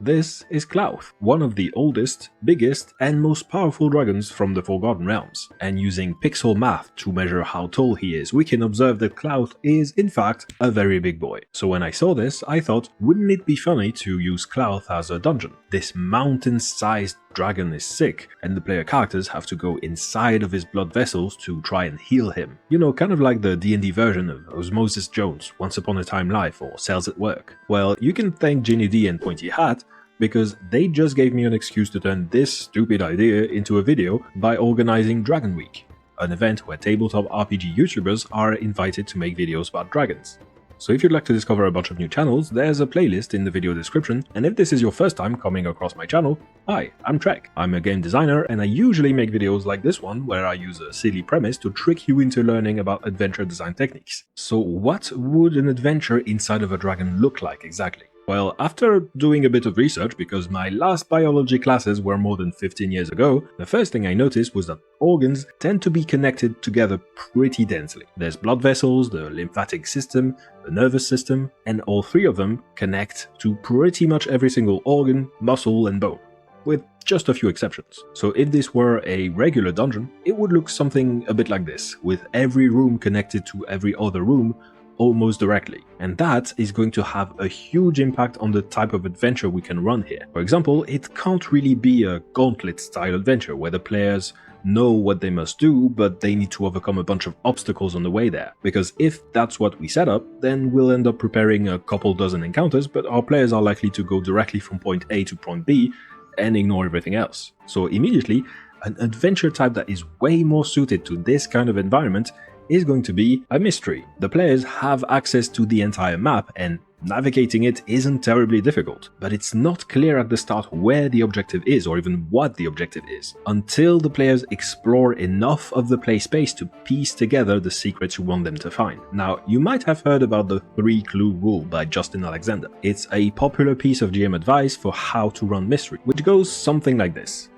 This is Klauth, one of the oldest, biggest, and most powerful dragons from the Forgotten Realms, and using pixel math to measure how tall he is, we can observe that Klauth is, in fact, a very big boy. So when I saw this, I thought, wouldn't it be funny to use Klauth as a dungeon? This mountain-sized dragon is sick, and the player characters have to go inside of his blood vessels to try and heal him. You know, kind of like the D&D version of Osmosis Jones, Once Upon a Time Live, or Cells at Work. Well, you can thank Ginny D and Pointy Hat, because they just gave me an excuse to turn this stupid idea into a video by organizing Dragon Week, an event where tabletop RPG YouTubers are invited to make videos about dragons. So if you'd like to discover a bunch of new channels, there's a playlist in the video description, and if this is your first time coming across my channel, hi, I'm Trek. I'm a game designer, and I usually make videos like this one where I use a silly premise to trick you into learning about adventure design techniques. So what would an adventure inside of a dragon look like exactly? Well, after doing a bit of research, because my last biology classes were more than 15 years ago, the first thing I noticed was that organs tend to be connected together pretty densely. There's blood vessels, the lymphatic system, the nervous system, and all three of them connect to pretty much every single organ, muscle, and bone, with just a few exceptions. So if this were a regular dungeon, it would look something a bit like this, with every room connected to every other room almost directly, and that is going to have a huge impact on the type of adventure we can run here. For example, it can't really be a gauntlet style adventure where the players know what they must do, but they need to overcome a bunch of obstacles on the way there, because if that's what we set up, then we'll end up preparing a couple dozen encounters, but our players are likely to go directly from point A to point B and ignore everything else. So immediately, an adventure type that is way more suited to this kind of environment is going to be a mystery. The players have access to the entire map, and navigating it isn't terribly difficult, but it's not clear at the start where the objective is or even what the objective is, until the players explore enough of the play space to piece together the secrets you want them to find. Now, you might have heard about the 3-clue rule by Justin Alexander. It's a popular piece of GM advice for how to run mystery, which goes something like this.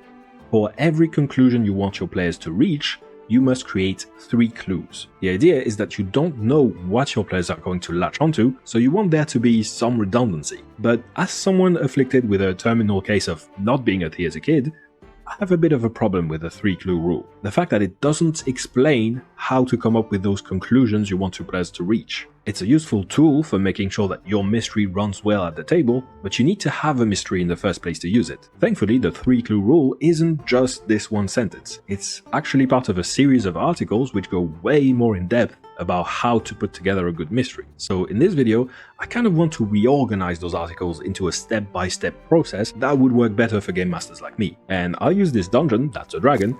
For every conclusion you want your players to reach, you must create 3 clues. The idea is that you don't know what your players are going to latch onto, so you want there to be some redundancy. But as someone afflicted with a terminal case of not being a T as a kid, I have a bit of a problem with the 3-clue rule. The fact that it doesn't explain how to come up with those conclusions you want your players to reach. It's a useful tool for making sure that your mystery runs well at the table, but you need to have a mystery in the first place to use it. Thankfully, the 3-clue rule isn't just this one sentence. It's actually part of a series of articles which go way more in depth about how to put together a good mystery. So in this video, I kind of want to reorganize those articles into a step-by-step process that would work better for game masters like me. And I'll use this dungeon, that's a dragon,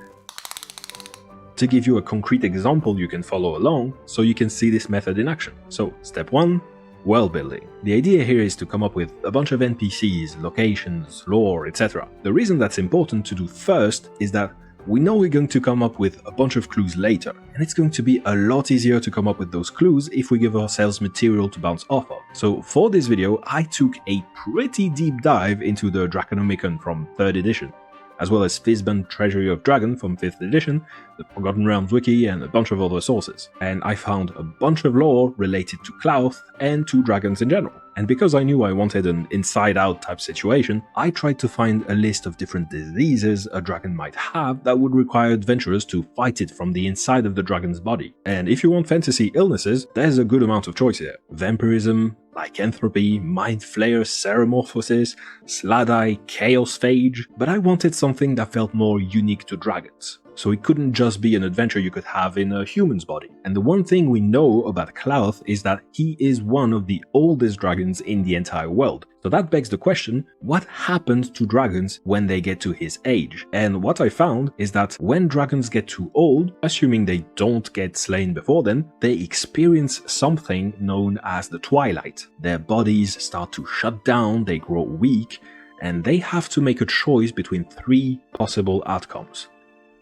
to give you a concrete example you can follow along so you can see this method in action. So step 1, world building. The idea here is to come up with a bunch of NPCs, locations, lore, etc. The reason that's important to do first is that we know we're going to come up with a bunch of clues later, and it's going to be a lot easier to come up with those clues if we give ourselves material to bounce off of. So for this video, I took a pretty deep dive into the Draconomicon from 3rd edition, as well as Fizban Treasury of Dragon from 5th edition, the Forgotten Realms wiki, and a bunch of other sources. And I found a bunch of lore related to Klauth and to dragons in general. And because I knew I wanted an inside-out type situation, I tried to find a list of different diseases a dragon might have that would require adventurers to fight it from the inside of the dragon's body. And if you want fantasy illnesses, there's a good amount of choice here. Vampirism, lycanthropy, mind flayer, ceremorphosis, Sladai, chaos phage, but I wanted something that felt more unique to dragons. So it couldn't just be an adventure you could have in a human's body. And the one thing we know about Klauth is that he is one of the oldest dragons in the entire world. So that begs the question, what happens to dragons when they get to his age? And what I found is that when dragons get too old, assuming they don't get slain before then, they experience something known as the twilight. Their bodies start to shut down, they grow weak, and they have to make a choice between 3 possible outcomes: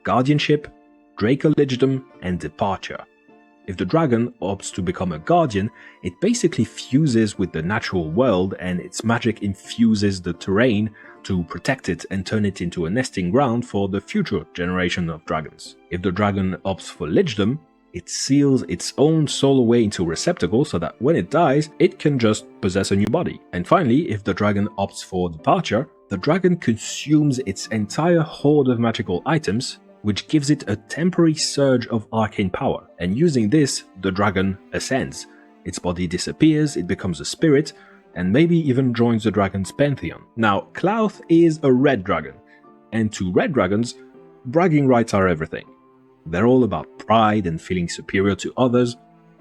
guardianship, Dracolegidom, and departure. If the dragon opts to become a guardian, it basically fuses with the natural world, and its magic infuses the terrain to protect it and turn it into a nesting ground for the future generation of dragons. If the dragon opts for legdom, it seals its own soul away into a receptacle so that when it dies, it can just possess a new body. And finally, if the dragon opts for departure, the dragon consumes its entire hoard of magical items, which gives it a temporary surge of arcane power. And using this, the dragon ascends. Its body disappears, it becomes a spirit, and maybe even joins the dragon's pantheon. Now, Clouth is a red dragon, and to red dragons, bragging rights are everything. They're all about pride and feeling superior to others,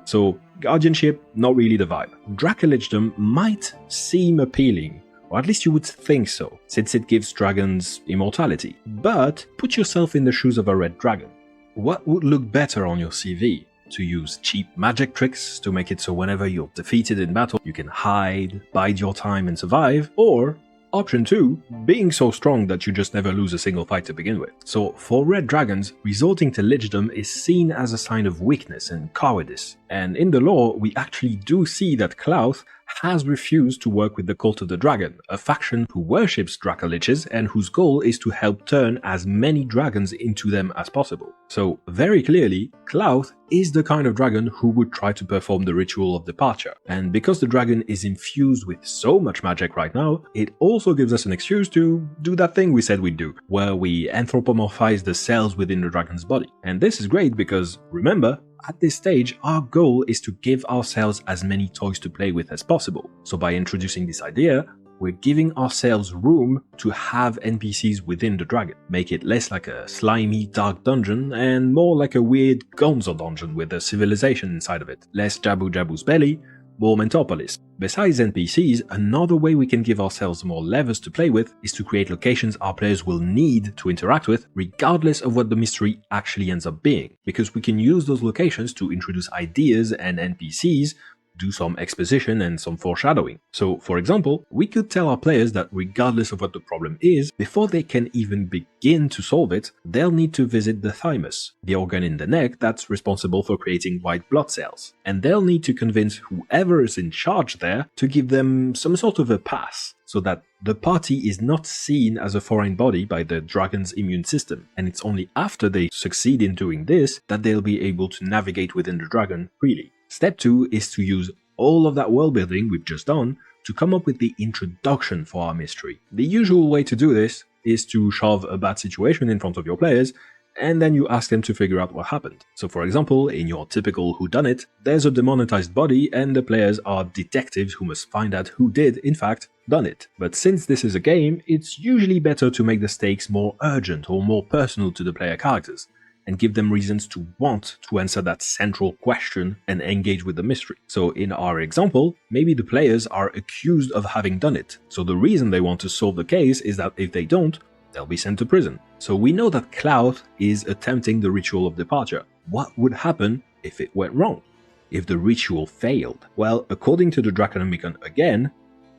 so guardianship, not really the vibe. Dracolichdom might seem appealing, or at least you would think so, since it gives dragons immortality. But put yourself in the shoes of a red dragon. What would look better on your CV? To use cheap magic tricks to make it so whenever you're defeated in battle, you can hide, bide your time and survive, or option 2, being so strong that you just never lose a single fight to begin with. So for red dragons, resorting to lichdom is seen as a sign of weakness and cowardice. And in the lore, we actually do see that Clouth has refused to work with the Cult of the Dragon, a faction who worships Dracoliches and whose goal is to help turn as many dragons into them as possible. So very clearly, Clouth is the kind of dragon who would try to perform the ritual of departure. And because the dragon is infused with so much magic right now, it also gives us an excuse to do that thing we said we'd do, where we anthropomorphize the cells within the dragon's body. And this is great because, remember, at this stage, our goal is to give ourselves as many toys to play with as possible. So by introducing this idea, we're giving ourselves room to have NPCs within the dragon. Make it less like a slimy, dark dungeon and more like a weird gonzo dungeon with a civilization inside of it. Less Jabu Jabu's belly, more Mentopolis. Besides NPCs, another way we can give ourselves more levers to play with is to create locations our players will need to interact with, regardless of what the mystery actually ends up being, because we can use those locations to introduce ideas and NPCs, do some exposition and some foreshadowing. So, for example, we could tell our players that regardless of what the problem is, before they can even begin to solve it, they'll need to visit the thymus, the organ in the neck that's responsible for creating white blood cells. And they'll need to convince whoever is in charge there to give them some sort of a pass, so that the party is not seen as a foreign body by the dragon's immune system. And it's only after they succeed in doing this that they'll be able to navigate within the dragon freely. Step 2 is to use all of that world building we've just done to come up with the introduction for our mystery. The usual way to do this is to shove a bad situation in front of your players, and then you ask them to figure out what happened. So for example, in your typical whodunit, there's a demonetized body and the players are detectives who must find out who did, in fact, done it. But since this is a game, it's usually better to make the stakes more urgent or more personal to the player characters, and give them reasons to want to answer that central question and engage with the mystery. So in our example, maybe the players are accused of having done it. So the reason they want to solve the case is that if they don't, they'll be sent to prison. So we know that Clouth is attempting the ritual of departure. What would happen if it went wrong? If the ritual failed? Well, according to the Draconomicon again,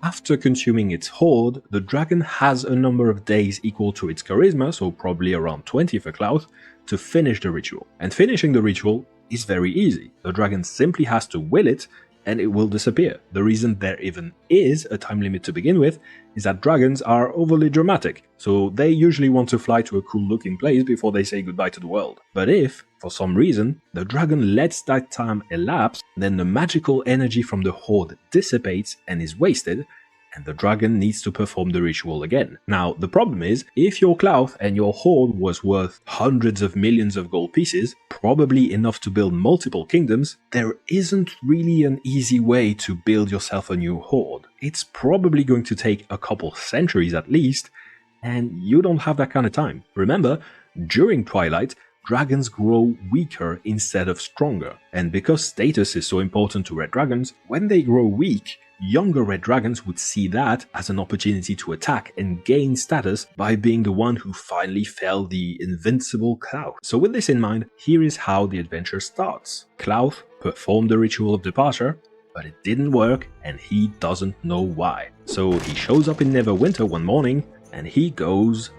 after consuming its hoard, the dragon has a number of days equal to its charisma, so probably around 20 for Clouth, to finish the ritual. And finishing the ritual is very easy. The dragon simply has to will it and it will disappear. The reason there even is a time limit to begin with is that dragons are overly dramatic, so they usually want to fly to a cool looking place before they say goodbye to the world. But if, for some reason, the dragon lets that time elapse, then the magical energy from the hoard dissipates and is wasted, and the dragon needs to perform the ritual again. Now, the problem is, if your Clouth and your hoard was worth hundreds of millions of gold pieces, probably enough to build multiple kingdoms, there isn't really an easy way to build yourself a new hoard. It's probably going to take a couple centuries at least, and you don't have that kind of time. Remember, during Twilight, dragons grow weaker instead of stronger, and because status is so important to red dragons, when they grow weak, younger red dragons would see that as an opportunity to attack and gain status by being the one who finally fell the invincible Clouth. So with this in mind, here is how the adventure starts. Clouth performed the ritual of departure, but it didn't work and he doesn't know why. So he shows up in Neverwinter one morning and he goes,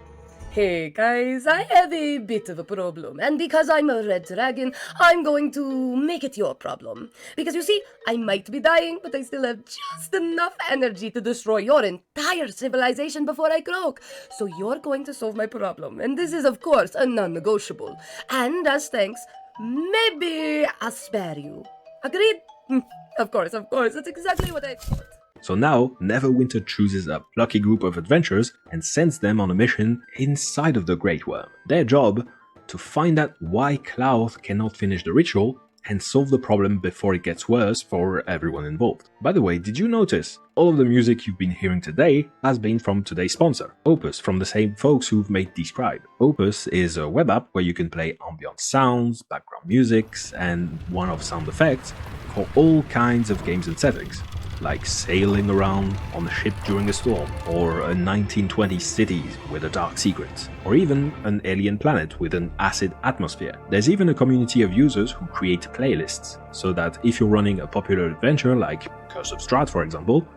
"Hey guys, I have a bit of a problem, and because I'm a red dragon, I'm going to make it your problem. Because you see, I might be dying, but I still have just enough energy to destroy your entire civilization before I croak. So you're going to solve my problem, and this is of course a non-negotiable. And as thanks, maybe I'll spare you. Agreed? Of course, that's exactly what I thought. So now, Neverwinter chooses a plucky group of adventurers and sends them on a mission inside of the Great Worm. Their job, to find out why Cloud cannot finish the ritual and solve the problem before it gets worse for everyone involved. By the way, did you notice all of the music you've been hearing today has been from today's sponsor, Opus, from the same folks who've made dScryb. Opus is a web app where you can play ambient sounds, background musics, and one-off sound effects for all kinds of games and settings, like sailing around on a ship during a storm, or a 1920s city with a dark secret, or even an alien planet with an acid atmosphere. There's even a community of users who create playlists, so that if you're running a popular adventure like Curse of Strahd for example,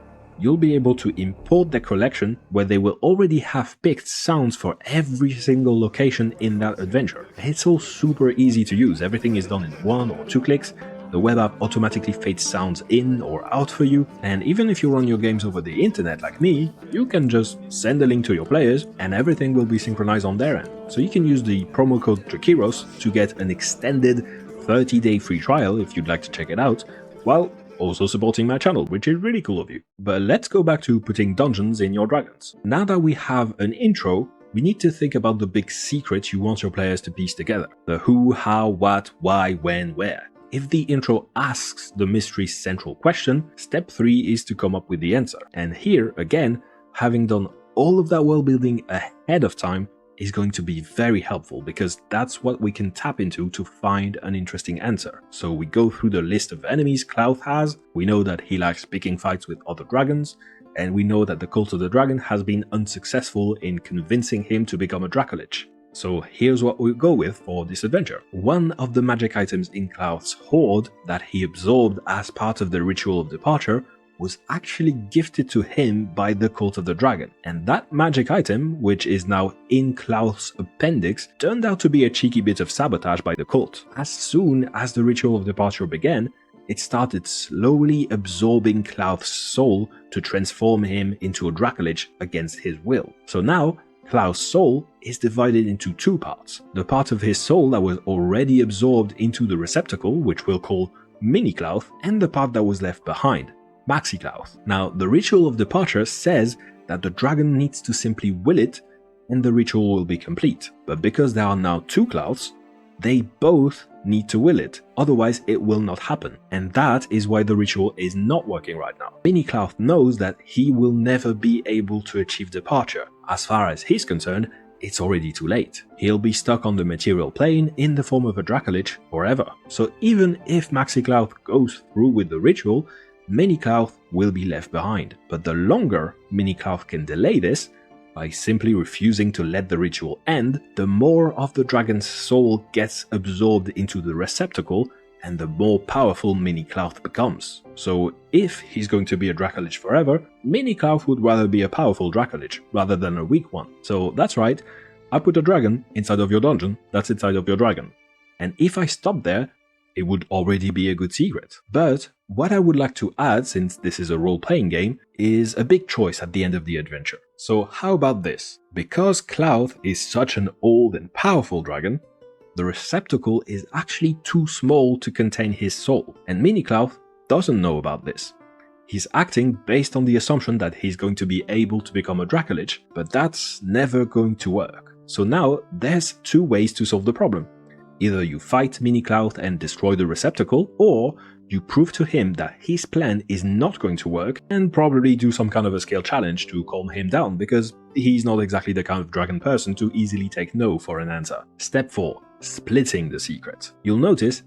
you'll be able to import their collection where they will already have picked sounds for every single location in that adventure. It's all super easy to use, everything is done in 1 or 2 clicks. The web app automatically fades sounds in or out for you, and even if you run your games over the internet like me, you can just send a link to your players and everything will be synchronized on their end. So you can use the promo code Drakiros to get an extended 30-day free trial if you'd like to check it out, while also supporting my channel, which is really cool of you. But let's go back to putting dungeons in your dragons. Now that we have an intro, we need to think about the big secret you want your players to piece together. The who, how, what, why, when, where. If the intro asks the mystery's central question, step 3 is to come up with the answer. And here, again, having done all of that world building ahead of time is going to be very helpful, because that's what we can tap into to find an interesting answer. So we go through the list of enemies Cloud has, we know that he likes picking fights with other dragons, and we know that the Cult of the Dragon has been unsuccessful in convincing him to become a Dracolich. So here's what we'll go with for this adventure. One of the magic items in Cloud's hoard that he absorbed as part of the Ritual of Departure was actually gifted to him by the Cult of the Dragon. And that magic item, which is now in Cloud's appendix, turned out to be a cheeky bit of sabotage by the cult. As soon as the Ritual of Departure began, it started slowly absorbing Cloud's soul to transform him into a Dracolich against his will. So now, Cloud's soul is divided into 2 parts. The part of his soul that was already absorbed into the receptacle, which we'll call Mini Cloud, and the part that was left behind, Maxi Cloud. Now, the Ritual of Departure says that the dragon needs to simply will it, and the ritual will be complete. But because there are now 2 Clouds, they both need to will it, otherwise it will not happen. And that is why the ritual is not working right now. Mini Cloud knows that he will never be able to achieve departure. As far as he's concerned, it's already too late. He'll be stuck on the material plane in the form of a Dracolich forever. So even if Maxi Cloud goes through with the ritual, Mini Cloud will be left behind. But the longer Mini Cloud can delay this, by simply refusing to let the ritual end, the more of the dragon's soul gets absorbed into the receptacle, and the more powerful Mini Cloud becomes. So if he's going to be a Dracolich forever, Mini Cloud would rather be a powerful Dracolich rather than a weak one. So that's right, I put a dragon inside of your dungeon, that's inside of your dragon. And if I stop there, it would already be a good secret. But what I would like to add, since this is a role-playing game, is a big choice at the end of the adventure. So how about this? Because Cloud is such an old and powerful dragon, the receptacle is actually too small to contain his soul, and Mini Cloud doesn't know about this. He's acting based on the assumption that he's going to be able to become a Dracolich, but that's never going to work. So now there's 2 ways to solve the problem. Either you fight Mini Cloud and destroy the receptacle, or you prove to him that his plan is not going to work and probably do some kind of a scale challenge to calm him down, because he's not exactly the kind of dragon person to easily take no for an answer. Step 4. Splitting the secret. You'll notice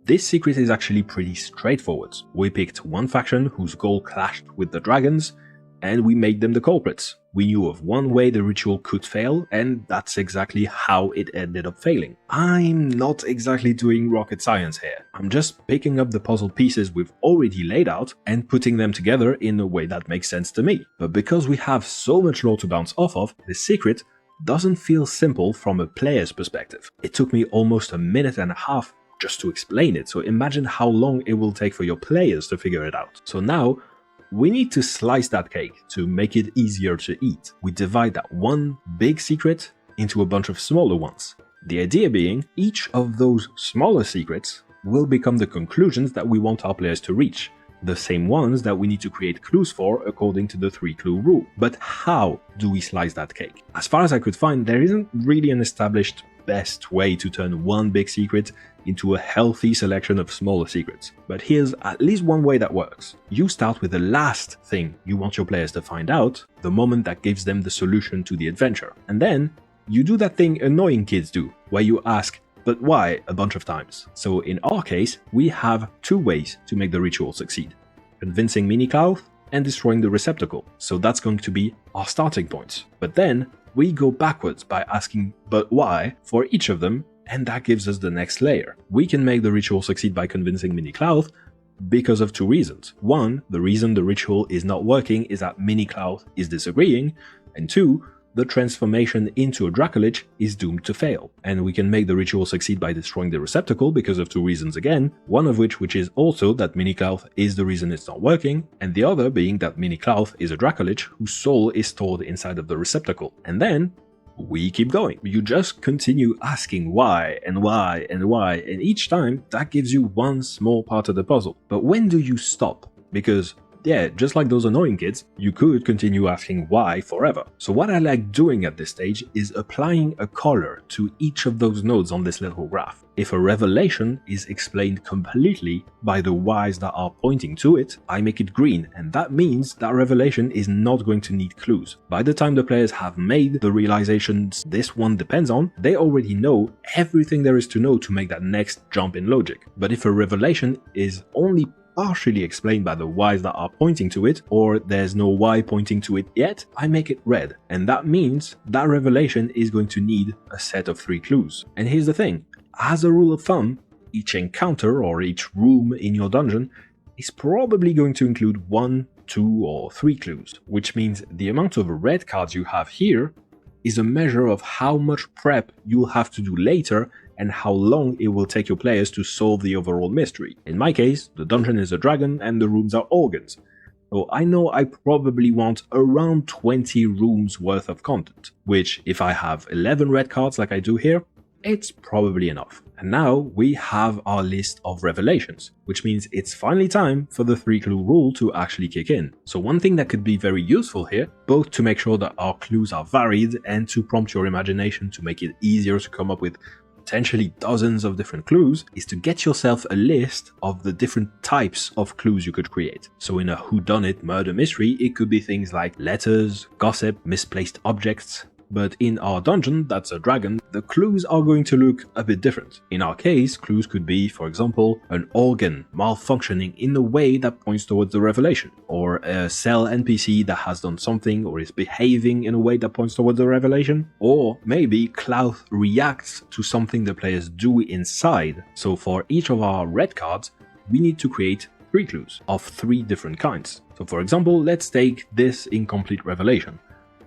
this secret is actually pretty straightforward. We picked one faction whose goal clashed with the dragons, and we made them the culprits. We knew of one way the ritual could fail, and that's exactly how it ended up failing. I'm not exactly doing rocket science here. I'm just picking up the puzzle pieces we've already laid out and putting them together in a way that makes sense to me. But because we have so much lore to bounce off of, the secret doesn't feel simple from a player's perspective. It took me almost a minute and a half just to explain it, so imagine how long it will take for your players to figure it out. So now, we need to slice that cake to make it easier to eat. We divide that one big secret into a bunch of smaller ones. The idea being, each of those smaller secrets will become the conclusions that we want our players to reach, the same ones that we need to create clues for according to the 3-clue rule. But how do we slice that cake? As far as I could find, there isn't really an established best way to turn one big secret into a healthy selection of smaller secrets. But here's at least one way that works. You start with the last thing you want your players to find out, the moment that gives them the solution to the adventure. And then you do that thing annoying kids do, where you ask, "But why?" a bunch of times. So in our case, we have two ways to make the ritual succeed: convincing Mini-Cloud and destroying the receptacle. So that's going to be our starting points. But then we go backwards by asking "but why" for each of them, and that gives us the next layer. We can make the ritual succeed by convincing Mini-Cloud because of two reasons. One, the reason the ritual is not working is that Mini-Cloud is disagreeing, and two, the transformation into a Dracolich is doomed to fail. And we can make the ritual succeed by destroying the receptacle because of two reasons again, one of which is also that Mini-Cloud is the reason it's not working, and the other being that Mini-Cloud is a Dracolich whose soul is stored inside of the receptacle. And then we keep going. You just continue asking why and why and why, and each time that gives you one small part of the puzzle. But when do you stop? Because yeah, just like those annoying kids, you could continue asking why forever. So what I like doing at this stage is applying a color to each of those nodes on this little graph. If a revelation is explained completely by the whys that are pointing to it, I make it green, and that means that revelation is not going to need clues. By the time the players have made the realizations this one depends on, they already know everything there is to know to make that next jump in logic. But if a revelation is only partially explained by the whys that are pointing to it, or there's no why pointing to it yet, I make it red. And that means that revelation is going to need a set of 3 clues. And here's the thing, as a rule of thumb, each encounter or each room in your dungeon is probably going to include 1, 2, or 3 clues, which means the amount of red cards you have here is a measure of how much prep you'll have to do later and how long it will take your players to solve the overall mystery. In my case, the dungeon is a dragon and the rooms are organs. So I know I probably want around 20 rooms worth of content, which if I have 11 red cards like I do here, it's probably enough. And now we have our list of revelations, which means it's finally time for the 3-clue rule to actually kick in. So one thing that could be very useful here, both to make sure that our clues are varied and to prompt your imagination to make it easier to come up with potentially dozens of different clues, is to get yourself a list of the different types of clues you could create. So in a whodunit murder mystery, it could be things like letters, gossip, misplaced objects. But in our dungeon, that's a dragon, the clues are going to look a bit different. In our case, clues could be, for example, an organ malfunctioning in a way that points towards the revelation, or a cell NPC that has done something or is behaving in a way that points towards the revelation, or maybe Cloud reacts to something the players do inside. So for each of our red cards, we need to create 3 clues of 3 different kinds. So for example, let's take this incomplete revelation.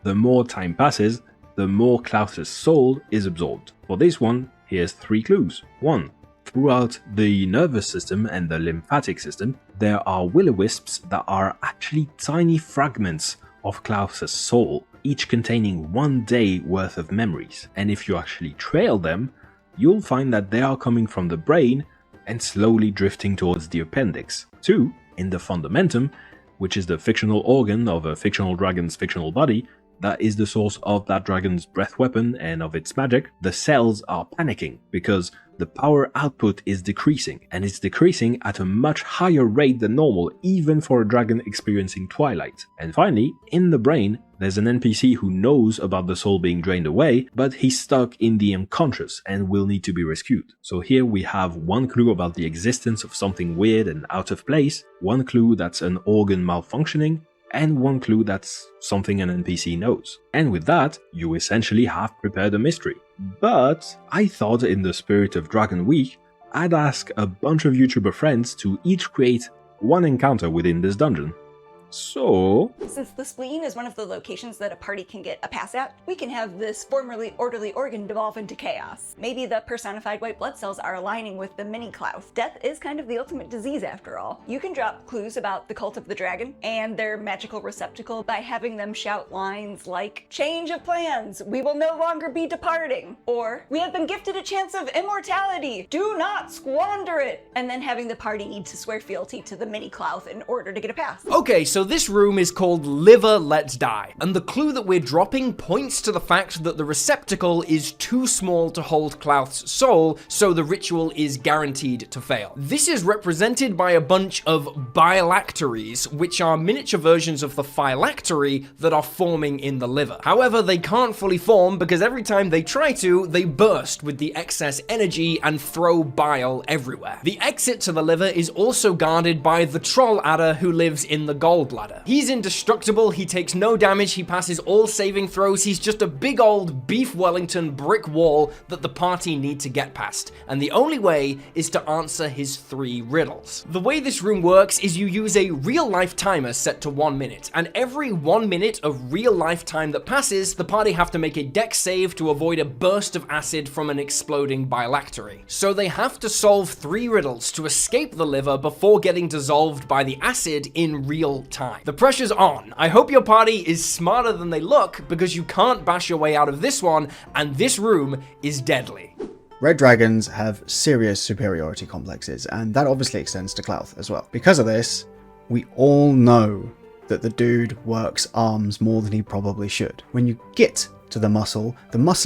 The more time passes, the more Klaus's soul is absorbed. For this one, here's 3 clues. 1. Throughout the nervous system and the lymphatic system, there are will-o-wisps that are actually tiny fragments of Klaus's soul, each containing 1 day worth of memories. And if you actually trail them, you'll find that they are coming from the brain and slowly drifting towards the appendix. 2. In the fundamentum, which is the fictional organ of a fictional dragon's fictional body, that is the source of that dragon's breath weapon and of its magic, the cells are panicking because the power output is decreasing, and it's decreasing at a much higher rate than normal, even for a dragon experiencing twilight. And finally, in the brain, there's an NPC who knows about the soul being drained away, but he's stuck in the unconscious and will need to be rescued. So here we have 1 clue about the existence of something weird and out of place, 1 clue that's an organ malfunctioning, and 1 clue that's something an NPC knows. And with that, you essentially have prepared a mystery. But I thought, in the spirit of Dragon Week, I'd ask a bunch of YouTuber friends to each create 1 encounter within this dungeon. So... Since the spleen is one of the locations that a party can get a pass at, we can have this formerly orderly organ devolve into chaos. Maybe the personified white blood cells are aligning with the mini-Klauth. Death is kind of the ultimate disease after all. You can drop clues about the cult of the dragon and their magical receptacle by having them shout lines like, "Change of plans, we will no longer be departing," or "We have been gifted a chance of immortality, do not squander it," and then having the party need to swear fealty to the mini-Klauth in order to get a pass. Okay, so this room is called Liver Let's Die, and the clue that we're dropping points to the fact that the receptacle is too small to hold Klauth's soul, so the ritual is guaranteed to fail. This is represented by a bunch of bilacteries, which are miniature versions of the phylactery that are forming in the liver. However, they can't fully form because every time they try to, they burst with the excess energy and throw bile everywhere. The exit to the liver is also guarded by the troll adder who lives in the gallbladder. He's indestructible, he takes no damage, he passes all saving throws, he's just a big old beef Wellington brick wall that the party need to get past, and the only way is to answer his 3 riddles. The way this room works is you use a real-life timer set to 1 minute, and every 1 minute of real-life time that passes, the party have to make a dex save to avoid a burst of acid from an exploding bilactery. So they have to solve 3 riddles to escape the liver before getting dissolved by the acid in real time. The pressure's on. I hope your party is smarter than they look, because you can't bash your way out of this one, and this room is deadly. Red dragons have serious superiority complexes, and that obviously extends to Klauth as well. Because of this, we all know that the dude works arms more than he probably should. When you get to the muscle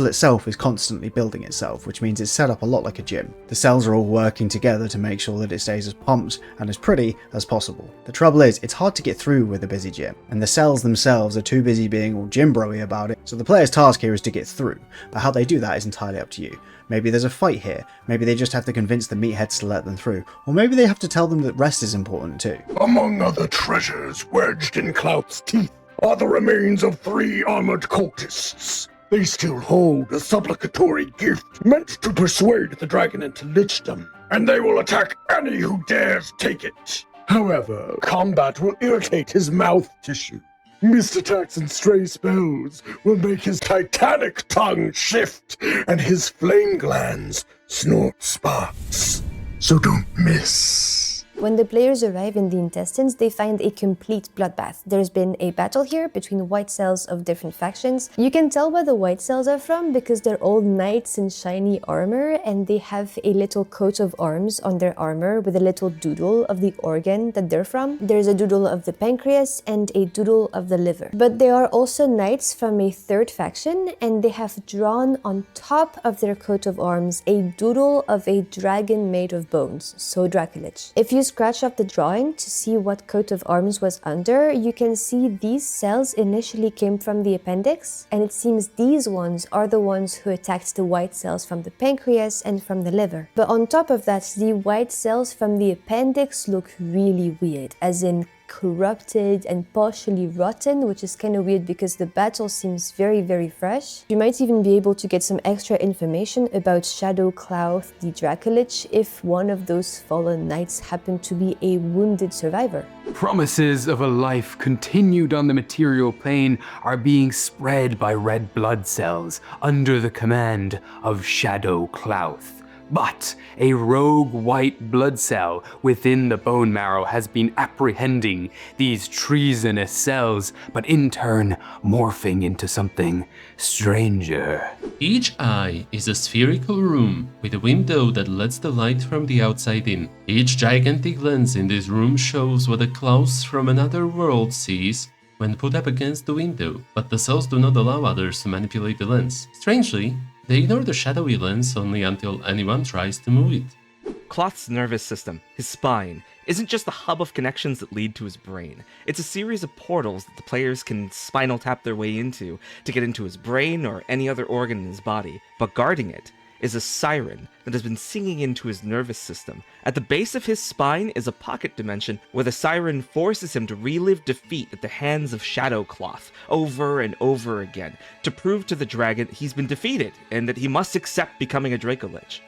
itself is constantly building itself, which means it's set up a lot like a gym. The cells are all working together to make sure that it stays as pumped and as pretty as possible. The trouble is, it's hard to get through with a busy gym, and the cells themselves are too busy being all gym bro-y about it, so the player's task here is to get through, but how they do that is entirely up to you. Maybe there's a fight here, maybe they just have to convince the meatheads to let them through, or maybe they have to tell them that rest is important too. Among other treasures wedged in Klauth's teeth are the remains of 3 armored cultists. They still hold a supplicatory gift meant to persuade the dragon into lichdom, and they will attack any who dares take it. However, combat will irritate his mouth tissue. Missed attacks and stray spells will make his titanic tongue shift, and his flame glands snort sparks. So don't miss. When the players arrive in the intestines, they find a complete bloodbath. There's been a battle here between white cells of different factions. You can tell where the white cells are from because they're all knights in shiny armor, and they have a little coat of arms on their armor with a little doodle of the organ that they're from. There's a doodle of the pancreas and a doodle of the liver. But they are also knights from a 3rd faction, and they have drawn on top of their coat of arms a doodle of a dragon made of bones, so Draculich. If you scratch off the drawing to see what coat of arms was under, you can see these cells initially came from the appendix, and it seems these ones are the ones who attacked the white cells from the pancreas and from the liver. But on top of that, the white cells from the appendix look really weird, as in corrupted and partially rotten, which is kind of weird because the battle seems very fresh. You might even be able to get some extra information about Shadow Klauth the Draculich if one of those fallen knights happened to be a wounded survivor. Promises of a life continued on the material plane are being spread by red blood cells under the command of Shadow Klauth. But a rogue white blood cell within the bone marrow has been apprehending these treasonous cells, but in turn morphing into something stranger. Each eye is a spherical room with a window that lets the light from the outside in. Each gigantic lens in this room shows what a Klaus from another world sees when put up against the window, but the cells do not allow others to manipulate the lens. Strangely, they ignore the shadowy lens only until anyone tries to move it. Klauth's nervous system, his spine, isn't just the hub of connections that lead to his brain. It's a series of portals that the players can spinal tap their way into to get into his brain or any other organ in his body. But guarding it is a siren that has been singing into his nervous system. At the base of his spine is a pocket dimension where the siren forces him to relive defeat at the hands of Shadow Klauth over and over again to prove to the dragon he's been defeated and that he must accept becoming a Dracolich.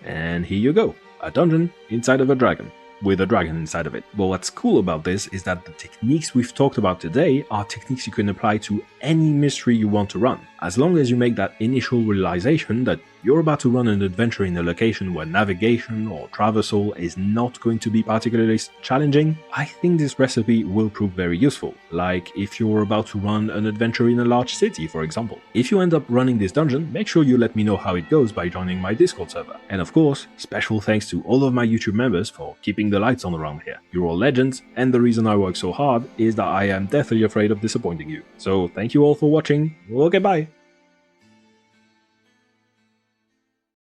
And here you go, a dungeon inside of a dragon. with a dragon inside of it. But what's cool about this is that the techniques we've talked about today are techniques you can apply to any mystery you want to run. As long as you make that initial realization that you're about to run an adventure in a location where navigation or traversal is not going to be particularly challenging, I think this recipe will prove very useful, like if you're about to run an adventure in a large city, for example. If you end up running this dungeon, make sure you let me know how it goes by joining my Discord server. And of course, special thanks to all of my YouTube members for keeping the lights on around here. You're all legends, and the reason I work so hard is that I am deathly afraid of disappointing you. So thank you all for watching, okay, bye!